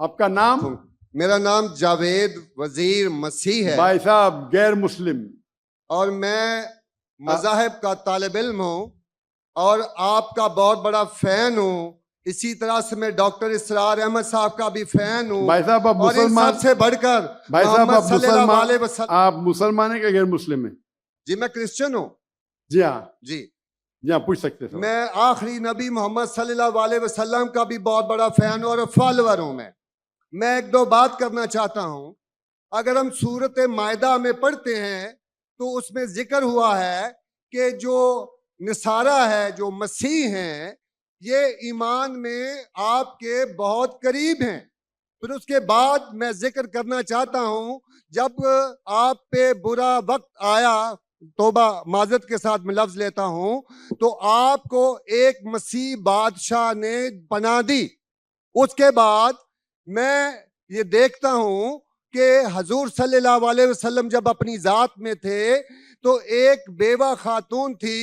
आपका नाम? मेरा नाम जावेद वजीर मसीह है भाई साहब गैर मुस्लिम। और मैं मज़ाहिब का तालिब इल्म हूँ और आपका बहुत बड़ा फैन हूँ। इसी तरह से मैं डॉक्टर इसरार अहमद साहब का भी फैन हूँ। भाई साहब आप और इन मुसलमान, सबसे बढ़कर भाई साहब मोहम्मद आप सल्लल्लाहु अलैहि मुसलमान, वसल्लम। आप मुसलमान है क्या गैर मुस्लिम है? जी मैं क्रिश्चियन हूँ। जी हाँ, जी जी हाँ, पूछ सकते हैं। मैं आखिरी नबी मोहम्मद सल्लल्लाहु अलैहि वसल्लम का भी बहुत बड़ा फैन हूँ और फॉलोअर हूँ। मैं एक दो बात करना चाहता हूँ। अगर हम सूरत मायदा में पढ़ते हैं तो उसमें जिक्र हुआ है कि जो नसारा है, जो मसीह हैं, ये ईमान में आपके बहुत करीब हैं। फिर उसके बाद मैं जिक्र करना चाहता हूं, जब आप पे बुरा वक्त आया, तोबा माजरत के साथ मैं लफ्ज लेता हूं, तो आपको एक मसीह बादशाह ने पनाह दी। उसके बाद मैं ये देखता हूं कि हजूर सल्लल्लाहु अलैहि वसल्लम जब अपनी जात में थे तो एक बेवा खातून थी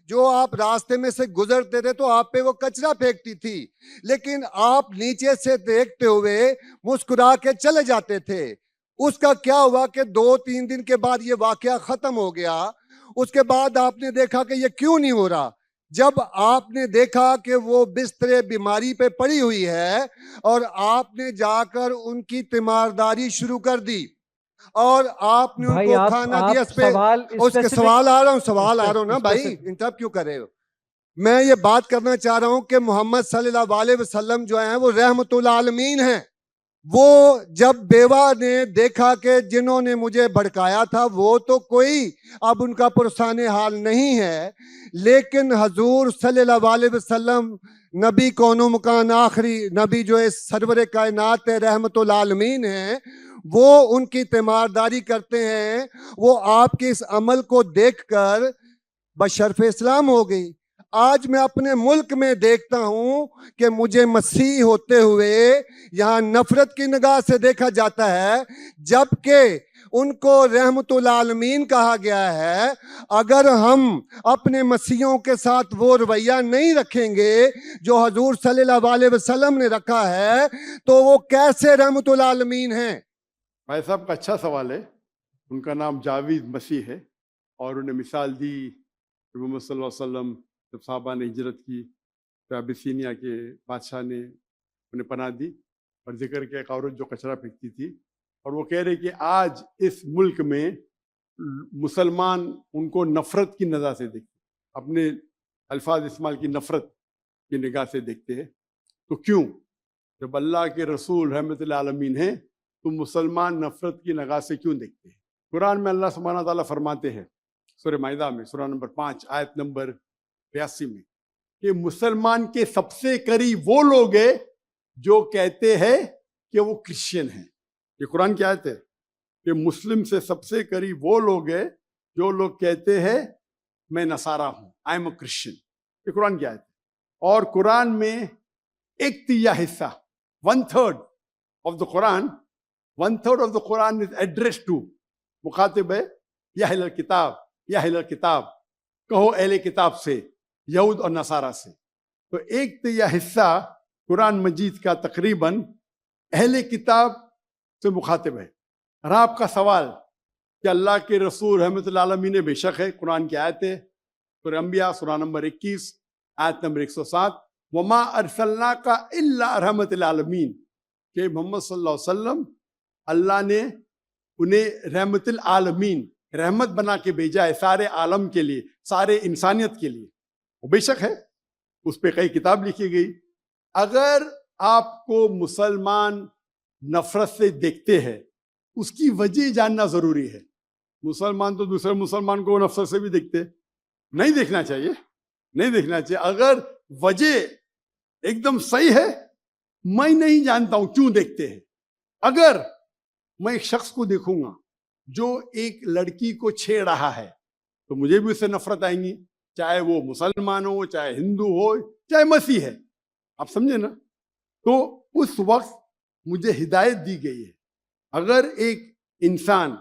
जो आप रास्ते में से गुजरते थे तो आप पे वो कचरा फेंकती थी, लेकिन आप नीचे से देखते हुए मुस्कुरा के चले जाते थे। उसका क्या हुआ कि 2-3 दिन के बाद ये वाकया खत्म हो गया। उसके बाद आपने देखा कि ये क्यों नहीं हो रहा। जब आपने देखा कि वो बिस्तरे बीमारी पे पड़ी हुई है और आपने जाकर उनकी तीमारदारी शुरू कर दी और आपने भाई उनको आप खाना दिया। सवाल उसके सवाल आ रहा हूं ना भाई, इंटरप्ट क्यों कर रहे हो? मैं ये बात करना चाह रहा हूं कि मोहम्मद सल्लल्लाहु अलैहि वसल्लम जो है वो रहमतुल आलमीन हैं। वो जब बेवा ने देखा कि जिन्होंने मुझे भड़काया था वो तो कोई अब उनका पुरसाने हाल नहीं है, लेकिन हजूर सल्लल्लाहु अलैहि वसल्लम नबी कौनो मकान आखिरी नबी जो है सरवर कायनात है, रहमतुल आलमीन है, वो उनकी तीमारदारी करते हैं। वो आपके इस अमल को देखकर बशर्फ इस्लाम हो गई। आज मैं अपने मुल्क में देखता हूं कि मुझे मसीह होते हुए यहाँ नफरत की निगाह से देखा जाता है, जबकि उनको रहमतुल आलमीन कहा गया है। अगर हम अपने मसीहों के साथ वो रवैया नहीं रखेंगे जो हजूर सल्लल्लाहु अलैहि वसल्लम ने रखा है तो वो कैसे रहमतुल आलमीन हैं? भाई साहब का अच्छा सवाल है। उनका नाम जावेद मसीह है और उन्हें मिसाल दी मोहम्मद सल्लल्लाहु अलैहि वसल्लम जब साहबा ने हिजरत की तो अबिसीनिया के बादशाह ने उन्हें पनाह दी और जिक्र के एक औरत जो कचरा फेंकती थी, और वो कह रहे कि आज इस मुल्क में मुसलमान उनको नफरत की नज़र से देखते, अपने अल्फाज इस्तेमाल की नफरत की निगाह से देखते हैं। तो क्यों, जब अल्लाह के रसूल रहमतुल आलमीन हैं तो मुसलमान नफरत की निगाह से क्यों देखते हैं? कुरान में अल्लाह सुब्हानहू तआला फरमाते हैं सूरह माइदा में सूरह नंबर 5 आयत नंबर 82 में कि मुसलमान के सबसे करीब वो लोग हैं जो कहते हैं कि वो क्रिश्चियन हैं। ये कुरान की आयत है कि मुस्लिम से सबसे करीब वो लोग हैं जो लोग कहते हैं मैं नसारा हूं, आई एम अ क्रिश्चियन। ये कुरान की आयत है। और कुरान में 1/3 हिस्सा, 1/3 of the Quran, 1/3 of the Quran is address to, मुखातिब है या अहले किताब, या अहले किताब, कहो अहले किताब से, यहूद और नसारा से। तो 1/3 हिस्सा कुरान मजीद का तकरीबन अहले किताब से मुखातिब है। और आपका सवाल कि अल्लाह के रसूल रहमतुल आलमीन ने, बेशक है, कुरान की आयत है सूरह अंबिया सूरह नंबर 21 आयत नंबर 107, वमा अरसलना का इल्ला रहमतुल आलमीन, कि मोहम्मद सल्लल्लाहु अलैहि वसल्लम अल्लाह ने उन्हें रहमतुल आलमीन, रहमत बना के भेजा है सारे आलम के लिए, सारे इंसानियत के लिए। वो बेशक है, उस पर कई किताब लिखी गई। अगर आपको मुसलमान नफरत से देखते हैं उसकी वजह जानना जरूरी है। मुसलमान तो दूसरे मुसलमान को नफरत से भी देखते, नहीं देखना चाहिए, नहीं देखना चाहिए। अगर वजह एकदम सही है, मैं नहीं जानता हूं क्यों देखते हैं। अगर मैं एक शख्स को देखूंगा जो एक लड़की को छेड़ रहा है तो मुझे भी उससे नफरत आएंगी, चाहे वो मुसलमान हो, चाहे हिंदू हो, चाहे मसीह है। आप समझे ना? तो उस वक्त मुझे हिदायत दी गई है, अगर एक इंसान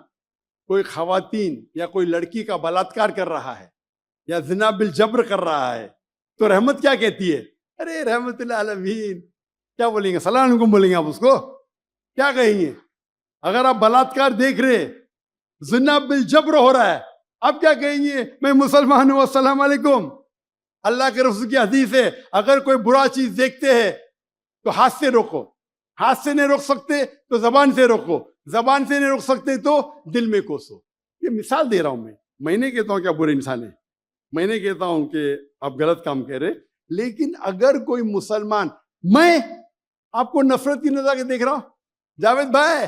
कोई खवातीन या कोई लड़की का बलात्कार कर रहा है या जिना बिल जब्र कर रहा है तो रहमत क्या कहती है? अरे रहमतुल आलमीन, क्या बोलेंगे? सलाम अलैकुम बोलेंगे आप उसको? क्या कहेंगे? अगर आप बलात्कार देख रहे, जिना बिल जबर हो रहा है, अब क्या कहेंगे? मैं मुसलमान हूं, अस्सलाम वालेकुम। अल्लाह के रसूल की हदीस है, अगर कोई बुरा चीज देखते हैं तो हाथ से रोको, हाथ से नहीं रोक सकते तो जबान से रोको, जबान से नहीं रोक सकते तो दिल में कोसो। ये मिसाल दे रहा हूं मैं नहीं कहता हूं कि आप बुरे इंसान है, मैं नहीं कहता हूं कि आप गलत काम कह रहे, लेकिन अगर कोई मुसलमान, मैं आपको नफरत की नजर के देख रहा हूं, जावेद भाई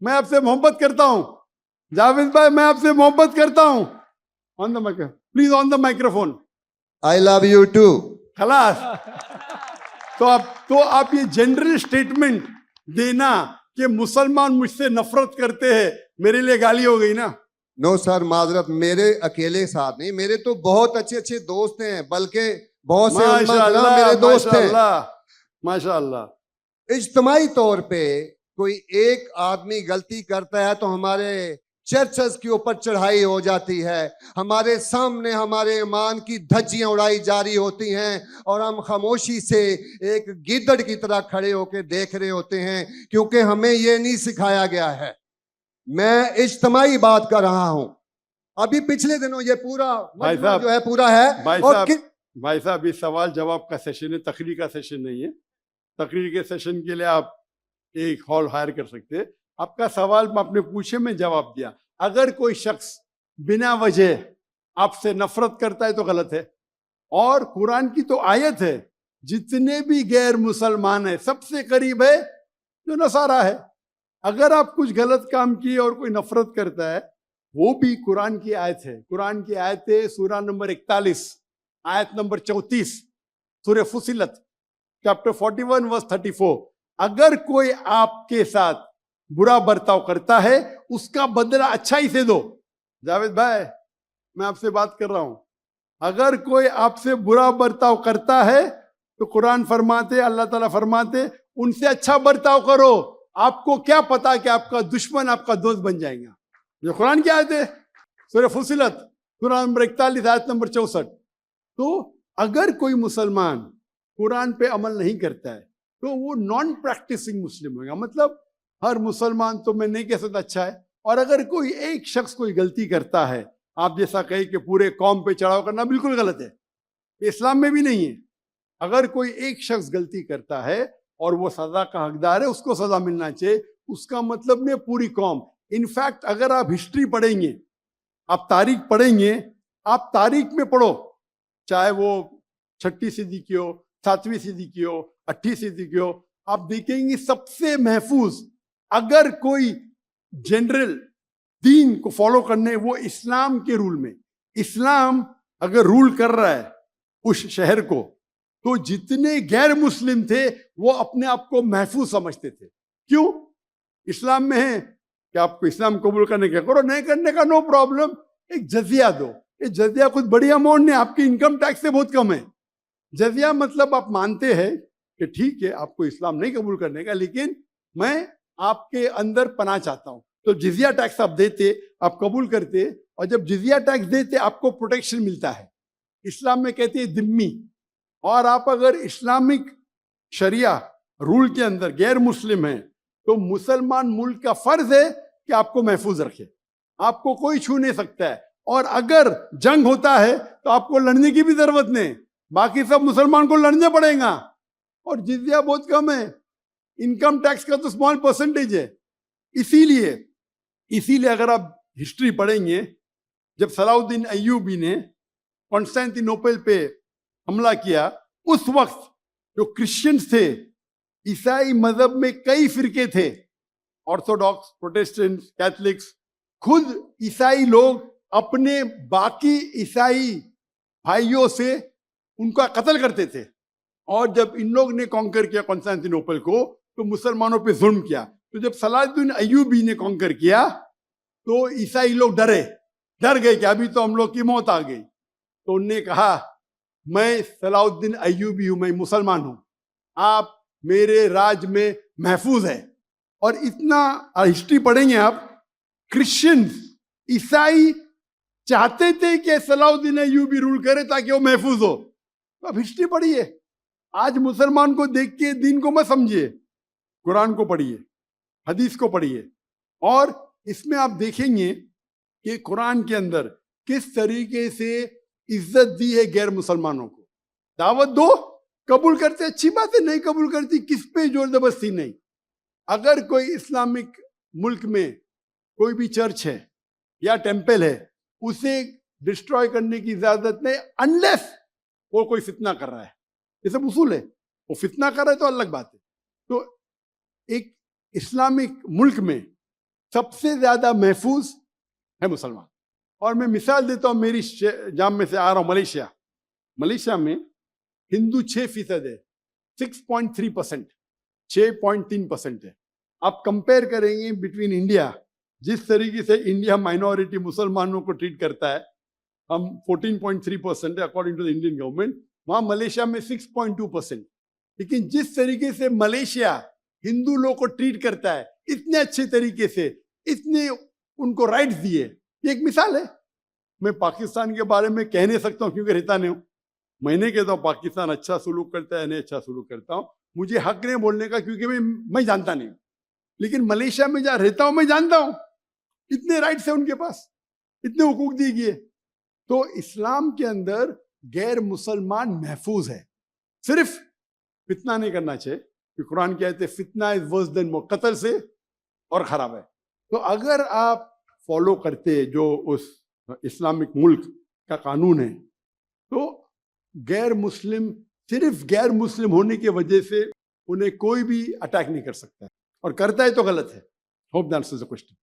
मैं आपसे मोहब्बत करता हूं, जावेद भाई मैं आपसे मोहब्बत करता हूं, on the microphone please, on the microphone, I love you too. खलास। तो आप ये जनरल स्टेटमेंट देना कि मुसलमान मुझसे नफरत करते हैं, मेरे लिए गाली हो गई ना। नो सर, माजरत, मेरे अकेले साथ नहीं, मेरे तो बहुत अच्छे अच्छे दोस्त हैं, बल्कि बहुत से उलमा माशाअल्लाह, मेरे दोस्त हैं। माशाअल्लाह, माशाअल्लाह। इज्तमाई तौर पे कोई एक आदमी गलती करता है तो हमारे चर्चेस के ऊपर चढ़ाई हो जाती है, हमारे सामने हमारे ईमान की धज्जियां उड़ाई जारी होती हैं और हम खामोशी से एक गिद्दड़ की तरह खड़े होकर देख रहे होते हैं, क्योंकि हमें ये नहीं सिखाया गया है। मैं इज्तमाई बात कर रहा हूं। अभी पिछले दिनों ये पूरा मजमा जो है पूरा है, भाई साहब ये सवाल जवाब का सेशन है, तकरीर का सेशन नहीं है। तकरीर के सेशन के लिए आप एक हॉल हायर कर सकते हैं। आपका सवाल आपने पूछे, मैं जवाब दिया। अगर कोई शख्स बिना वजह आपसे नफरत करता है तो गलत है, और कुरान की तो आयत है, जितने भी गैर मुसलमान है सबसे करीब है जो नसारा है। अगर आप कुछ गलत काम किए और कोई नफरत करता है, वो भी कुरान की आयत है। कुरान की आयत है सूरा नंबर 41 आयत नंबर 34 सूरह फुसिलत चैप्टर 41 वर्स 34। अगर कोई आपके साथ बुरा बर्ताव करता है उसका बदला अच्छाई से दो। जावेद भाई मैं आपसे बात कर रहा हूं, अगर कोई आपसे बुरा बर्ताव करता है तो कुरान फरमाते, अल्लाह ताला फरमाते, उनसे अच्छा बर्ताव करो। आपको क्या पता कि आपका दुश्मन आपका दोस्त बन जाएगा। ये कुरान की आयत है, सूरह फुसिलत सूरा नंबर 41 आयत नंबर 64। तो अगर कोई मुसलमान कुरान पे अमल नहीं करता है तो वो नॉन प्रैक्टिसिंग मुस्लिम होगा। मतलब हर मुसलमान तो मैं नहीं कह सकता अच्छा है, और अगर कोई एक शख्स कोई गलती करता है, आप जैसा कहे कि पूरे कौम पे चढ़ाव करना बिल्कुल गलत है, इस्लाम में भी नहीं है। अगर कोई एक शख्स गलती करता है और वो सजा का हकदार है, उसको सजा मिलना चाहिए, उसका मतलब नहीं पूरी कौम। इनफैक्ट अगर आप हिस्ट्री पढ़ेंगे, आप तारीख पढ़ेंगे, आप तारीख में पढ़ो, चाहे वो 6वीं सदी की हो, 7वीं सदी की हो, 8वीं सदी की हो, आप देखेंगे सबसे महफूज अगर कोई जनरल दीन को फॉलो करने, वो इस्लाम के रूल में। इस्लाम अगर रूल कर रहा है उस शहर को, तो जितने गैर मुस्लिम थे वो अपने आप को महफूज समझते थे। क्यों? इस्लाम में है कि आपको इस्लाम कबूल करने का करो, नहीं करने का नो प्रॉब्लम, एक जजिया दो। ये जजिया कुछ बड़ी अमाउंट नहीं, आपकी इनकम टैक्स से बहुत कम है। जजिया मतलब आप मानते हैं कि ठीक है आपको इस्लाम नहीं कबूल करने का, लेकिन मैं आपके अंदर पना चाहता हूं, तो जिजिया टैक्स आप देते, आप कबूल करते, और जब जिजिया टैक्स देते आपको प्रोटेक्शन मिलता है। इस्लाम में कहते हैं दिम्मी, और आप अगर इस्लामिक शरिया रूल के अंदर गैर मुस्लिम हैं तो मुसलमान मुल्क का फर्ज है कि आपको महफूज रखे, आपको कोई छू नहीं सकता है। और अगर जंग होता है तो आपको लड़ने की भी जरूरत नहीं, बाकी सब मुसलमान को लड़ने पड़ेगा। और जिजिया बहुत कम है, इनकम टैक्स का तो स्मॉल परसेंटेज है। इसीलिए अगर आप हिस्ट्री पढ़ेंगे, जब सलाउद्दीन अय्यूबी ने कॉन्स्टेंटिनोपल पे हमला किया, उस वक्त जो क्रिश्चियंस थे, ईसाई मजहब में कई फिरके थे, ऑर्थोडॉक्स, प्रोटेस्टेंट, कैथलिक्स, खुद ईसाई लोग अपने बाकी ईसाई भाइयों से उनका कत्ल करते थे। और जब इन लोग ने कॉन्कर किया कॉन्स्टेंटिनोपल को, तो मुसलमानों पे जुल्म किया। तो जब सलाउद्दीन अय्यूबी ने कॉन्कर किया तो ईसाई लोग डर गए कि अभी तो हम लोग की मौत आ गई। तो उनने कहा मैं सलाउद्दीन अय्यूबी हूं, मैं मुसलमान हूं, आप मेरे राज में महफूज है। और इतना हिस्ट्री पढ़ेंगे आप, क्रिश्चियंस, ईसाई चाहते थे कि सलाउद्दीन अय्यूबी रूल करे ताकि वो महफूज हो। तो अब हिस्ट्री पढ़िए, आज मुसलमान को देख के दीन को मत समझिए, कुरान को पढ़िए। हदीस को पढ़िए, और इसमें आप देखेंगे कि कुरान के अंदर किस तरीके से इज्जत दी है गैर मुसलमानों को। दावत दो, कबूल करते अच्छी बात है, नहीं कबूल करती किस पे जोर जबरदस्ती नहीं। अगर कोई इस्लामिक मुल्क में कोई भी चर्च है या टेम्पल है, उसे डिस्ट्रॉय करने की इजाजत नहीं, अनलेस वो कोई फितना कर रहा है। ये सब उसूल है। वो फितना कर रहा है तो अलग बात है। तो एक इस्लामिक मुल्क में सबसे ज्यादा महफूज है मुसलमान। और मैं मिसाल देता हूं, मेरी जाम में से आ रहा हूं मलेशिया। मलेशिया में हिंदू 6% है, 6.3%, 6.3% है। आप कंपेयर करेंगे बिटवीन इंडिया, जिस तरीके से इंडिया माइनॉरिटी मुसलमानों को ट्रीट करता है, हम 14.3% है according to the Indian government, वहां मलेशिया में 6.2%। लेकिन जिस तरीके से मलेशिया हिंदू लोग को ट्रीट करता है, इतने अच्छे तरीके से, इतने उनको राइट्स दिए, ये एक मिसाल है। मैं पाकिस्तान के बारे में कह नहीं सकता हूं क्योंकि रहता नहीं हूं। मैंने कहता हूं पाकिस्तान अच्छा सुलूक करता है, नहीं अच्छा सुलूक करता हूं, मुझे हक नहीं बोलने का क्योंकि मैं जानता नहीं हूं। लेकिन मलेशिया में जहां रहता हूं मैं जानता हूं, इतने राइट्स है उनके पास, इतने हुकूक दिए गए। तो इस्लाम के अंदर गैर मुसलमान महफूज है। सिर्फ फितना नहीं करना चाहिए, कुरान कहते हैं फितना इज वर्स देन मौत, कत्ल से और खराब है। तो अगर आप फॉलो करते जो उस इस्लामिक मुल्क का कानून है, तो गैर मुस्लिम, सिर्फ गैर मुस्लिम होने की वजह से उन्हें कोई भी अटैक नहीं कर सकता है, और करता है तो गलत है। Hope that answers the question.